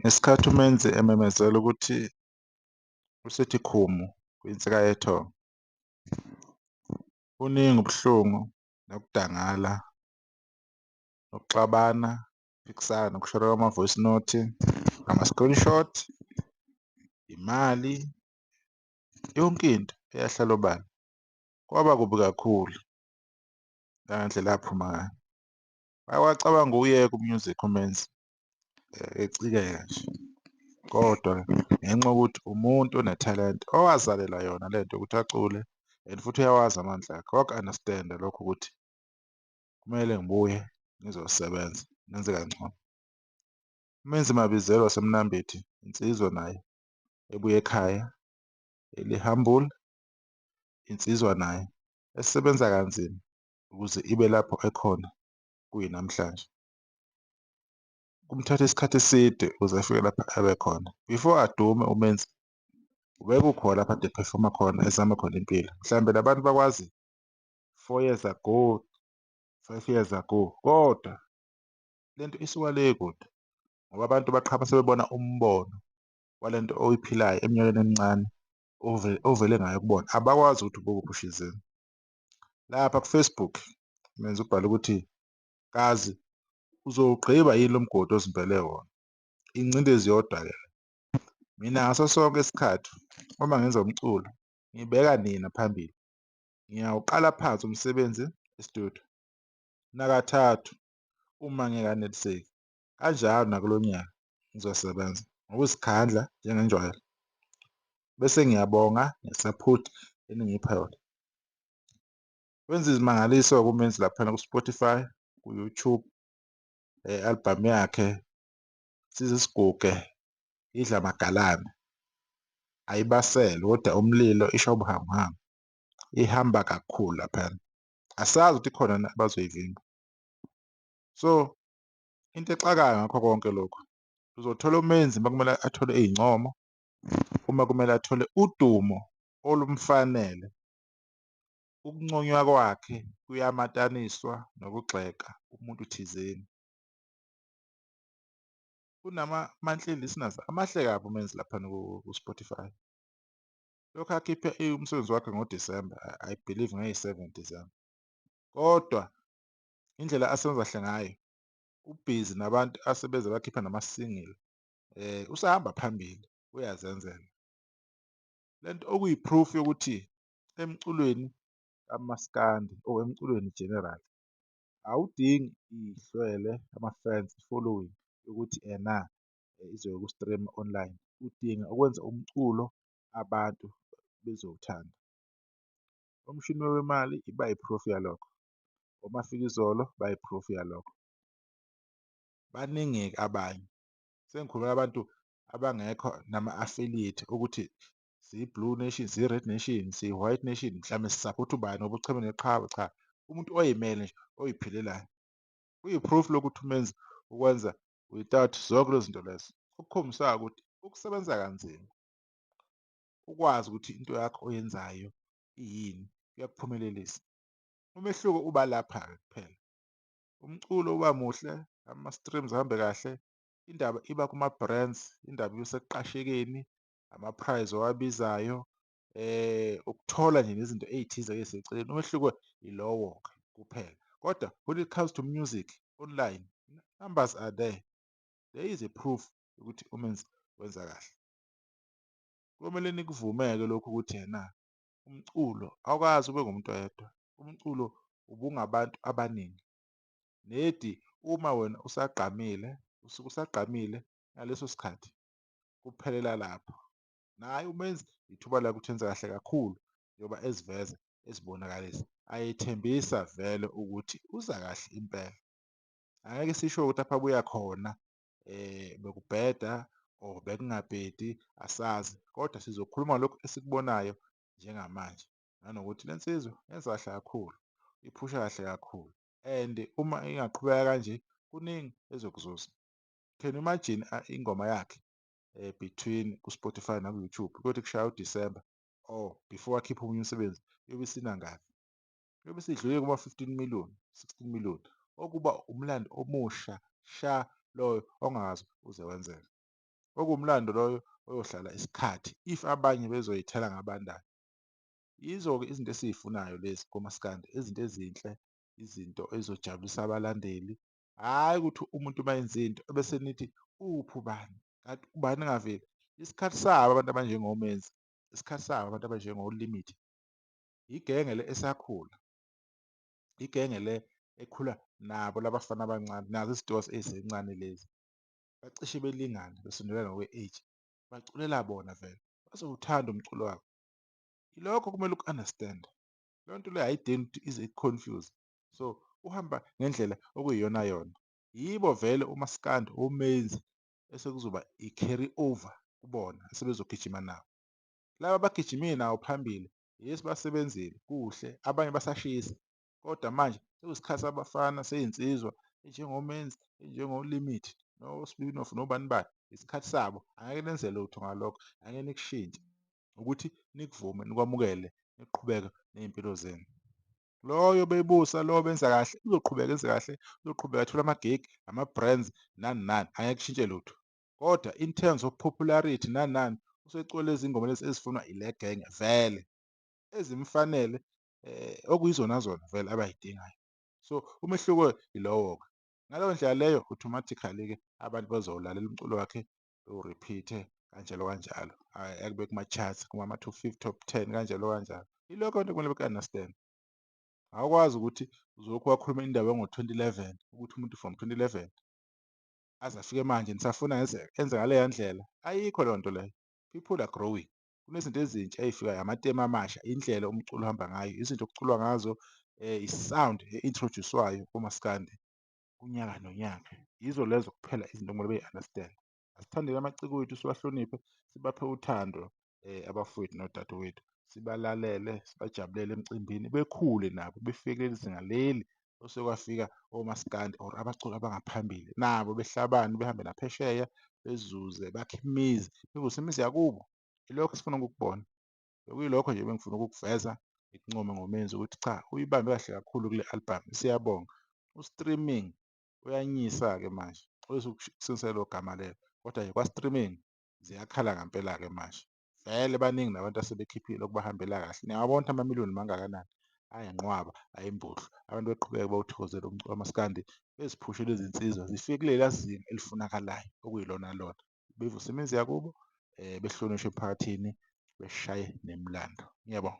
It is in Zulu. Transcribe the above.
Ngesikhathi umenzi ememezela ukuthi usethi khumu kwinsika yethonga, buningi ubuhlungu nokudangala, nokuxabana, ukuphikisana, nokushoda kwama-voice note, ama-screenshot, imali, yonke into eyahlala obala. Kwaba kubi kakhulu ngendlela aphuma ngayo. Wacabanga ukuyeka u-music umenzi, ecikeka nje, kodwa ngenxa yokuthi umuntu onethalente owazalela yona lento yokuthi acule and futhi uyawazi amandla akhe, waku-understand-a lokho ukuthi kumele ngibuye ngizosebenza ngenze kangcono. Umenzi Mabizela waseMnambithi, insizwa naye ebuya ekhaya eli-humble, insizwa naye esebenza kanzima ukuze ibe lapho ekhona kuyinamhlanje. Kumthatha isikhathi eside ukuze afike lapha abe khona. Before adume umenzi ubekukhona lapha ade ephefoma khona, ezama khona impilo. Mhlambe labantu bakwazi 4 years ago, 5 years ago, kodwa lento isuka le kude ngoba abantu baqhama sebebona umbono walento oyiphilayo eminyakeni emincane ovele ngayo kubona, abakwazi ukuthi ubukuphi ushizeni. Lapha ku-Facebook umenzi ubhale ukuthi, kazi uzowugqiba yini lo mgodi ozimpele wona, ingcindezi yodwa-ke. Mina ngaso sonke isikhathi uma ngenza umculo ngibeka nina phambili, ngiyawuqala phansi umsebenzi e-studio, nakathathu uma ngeke aneliseki, kanjalo nakulo nyaka ngizosebenza ngokuzikhandla njengenjwayelo, bese ngiyabonga nge-support eningipha yona. Wenza izimangaliso-ke umenzi laphana ku-Spotify, ku-YouTube, albhamu yakhe Size Siguge, Idla Magalane ayibasele kodwa umlilo isha ubuhanguhangu, ihamba kakhulu laphana. Asazi ukuthi khona na abazoyivimba. So into exakayo ngakho konke lokhu, uzothola umenzi uma kumele athole iy'ncomo, uma kumele athole udumo olumfanele, ukunconywa kwakhe kuyamataniswa nokugxeka umuntu thizeni. Kunama-monthly listeners amahle kabi umenzi laphana ku-Spotify. Lokhu akhiphe umsebenzi wakhe ngoDisemba, I believe ngeyi-7 Disemba, kodwa indlela asebenza kahle ngayo, ubhizi nabantu asebeze bakhipha nama-single, usahamba phambili, uyazenzela. Lento okuyi-proof yokuthi emculweni kamaskandi or emculweni general, awudingi ihlwele, ama-fans, i-following yokuthi ena izoku-stream-a online, udinga ukwenza umculo abantu bezowuthanda. Umshini wemali bayi-proof yalokho, oMafikizolo bayi-proof yalokho. Baningi-ke abanye, sengikhulumela abantu abangekho nama-affiliate ukuthi siyi-Blue Nation, siyi-Red Nation, siyi-White Nation, mhlawumbe sisaphotha ubani ngoba ucheme neqhawe, cha, umuntu oyimele nje oyiphilelayo. Kuyi-proof lokuthi umenzi ukwenza without zonke lezo zinto lezo, okukhombisayo ukuthi ukusebenza kanzima, ukwazi ukuthi into yakho oyenzayo iyini, kuyakuphumelelisa. Umehluko uba lapha-ke kuphela, umculo uba muhle, ama-streams ahambe kahle, indaba iba kuma-brands, indaba ibe sekuqashekeni, ama-prize owabizayo, ukuthola nje nezinto ey'thize ey'seceleni. Umehluko ilowo-ke kuphela, kodwa when it comes to music online, numbers are there, there is a proof yokuthi umenzi wenza kahle. Komele nikuvume-ke lokhu ukuthi ena umculo awukaze ube ngumuntu oyedwa, umculo ubungabantu abaningi, nedi uma wena usagqamile, usuke usagqamile ngaleso sikhathi, kuphelela lapho. Naye umenzi ithuba lakhe ukuthi enze kahle kakhulu njengoba eziveza, ezibonakalisa, ayethembisa vele ukuthi uza kahle impela. Angeke sisho ukuthi apho abuya khona bekubheda or bekungabhedi, asazi, kodwa sizokhuluma ngalokhu esikubonayo njengamanje, nanokuthi le nsizwa yenza kahle kakhulu, iphusha kahle kakhulu and uma ingaqhubeka kanje kuningi ezokuzuza. Can you imagine ingoma yakhe between ku-Spotify naku-YouTube kuyothi kushaya uDisemba or before akhiphe omunye umsebenzi iyobe isinangaki? Iyobe isidlule kuma-15 million, 16 million, okuba umlando omusha sha loyo ongakaze uze wenzeke. okuwumlando loyo oyohlala isikhathi if abanye bezoyithela ngabandayo. Yizo-ke izinto esiy'funayo lezi komaskandi, izinto ezinhle, izinto ey'zojabulisa abalandeli, hhayi ukuthi umuntu uma yenza into ebese nithi uphi ubani, kanti ubani engaveli. Isikhathi sabo abantu abanjengoMenzi, isikhathi sabo abantu abanjengo-Limit, igenge le esakhula, igenge le ekhula nabo la bafana abancane, nazo izitokasi ey'sencane lezi, bacishe belingane besondelana ngokwe-age, baculela bona vele, bazowuthanda umculo wabo. Yilokho okumele uku-understand-e. Leyo nto leyo ayidingi ukuthi ize iku-confuse. So, uhamba ngendlela okuyiyonayona. Yibo vele umaskandi, oMenzi esekuzoba i-carry over kubona esebezogijima nawo. Laba abagijime nawo phambili, yes basebenzile kuhle, abanye basashisa, kodwa manje sekuyisikhathi sabafana sey'nsizwa ey'njengoMenzi, ey'njengo-Limit, no-Spinoff, nobani bani, isikhathi sabo. Angeke nenze lutho ngalokho, angeke nikushintshe, ukuthi nikuvume, nikwamukele, niqhubeke ney'mpilo zenu. Loyo bebusa, lo benza kahle, uzoqhubeka enze kahle, uzoqhubeka athole ama-gig, ama-brands, nani nani, angeke kushintshe lutho. Kodwa in terms of popularity nani nani, usecula lezi ngoma lezi ezifunwa ile genge vele, ezimfanele, okuyizona zona vele abay'dingayo. So, umehluko ilowo-ke. Ngaleyo ndlela leyo automatically-ke abantu bazowulalela umculo wakhe, bewuriphithe kanjalo kanjalo, ekube kuma-charts, kuma-top 50, top 10 kanjalo kanjalo. Yilokho abantu okumele beku-understand-e. Awukwazi ukuthi uzolokhu wakhuluma indaba yango-2011 ukuthi umuntu from 2011 aze afike manje nisafuna enze ngaleya ndlela, ayikho leyo nto leyo. People are growing, kunezinto ezintsha ey'fikayo, amatemu amasha, indlela umculo ohamba ngayo, izinto okuculwa ngazo, i-sound e-introduce-wayo kumaskandi unyaka nonyaka. Yizo lezo kuphela izinto okumele bey-understand-e. Asithandeni amaciko wethu, siwahloniphe, sibaphe uthando abafowethu nodadewethu, sibalalele, sibajabulele emcimbini, bekhule nabo befike kuleli zinga leli osekwafika omaskandi or abaculi abangaphambili, nabo behlabane behambe naphesheya, bezuze, bakhe imizi, bevuse imizi yakubo. Ilokho esifuna ukukubona, bekuyilokho nje ebengifuna ukukuveza, ngikuncome ngoMenzi ukuthi cha, uyibambe kahle kakhulu kule album, siyabonga. U-streaming uyanyisa-ke manje, kusebenzisa lelo gama lelo, kodwa-ke kwa-streaming ziyakhala ngampela-ke manje. Vele baningi nabantu asebekhiphile okubahambela kahle, niyawabona ukuthi amamiliyoni mangakanani, ayinqwaba, ayimbuhlungu, abantu beqhubeke bawuthokozele umculo kamaskandi, beziphushele izinsizwa zifike kuleliya zinga elifunakalayo okuyilona lona, bevuse imizi yakubo, behlonishwe emphakathini, beshaye nemilando. Ngiyabonga.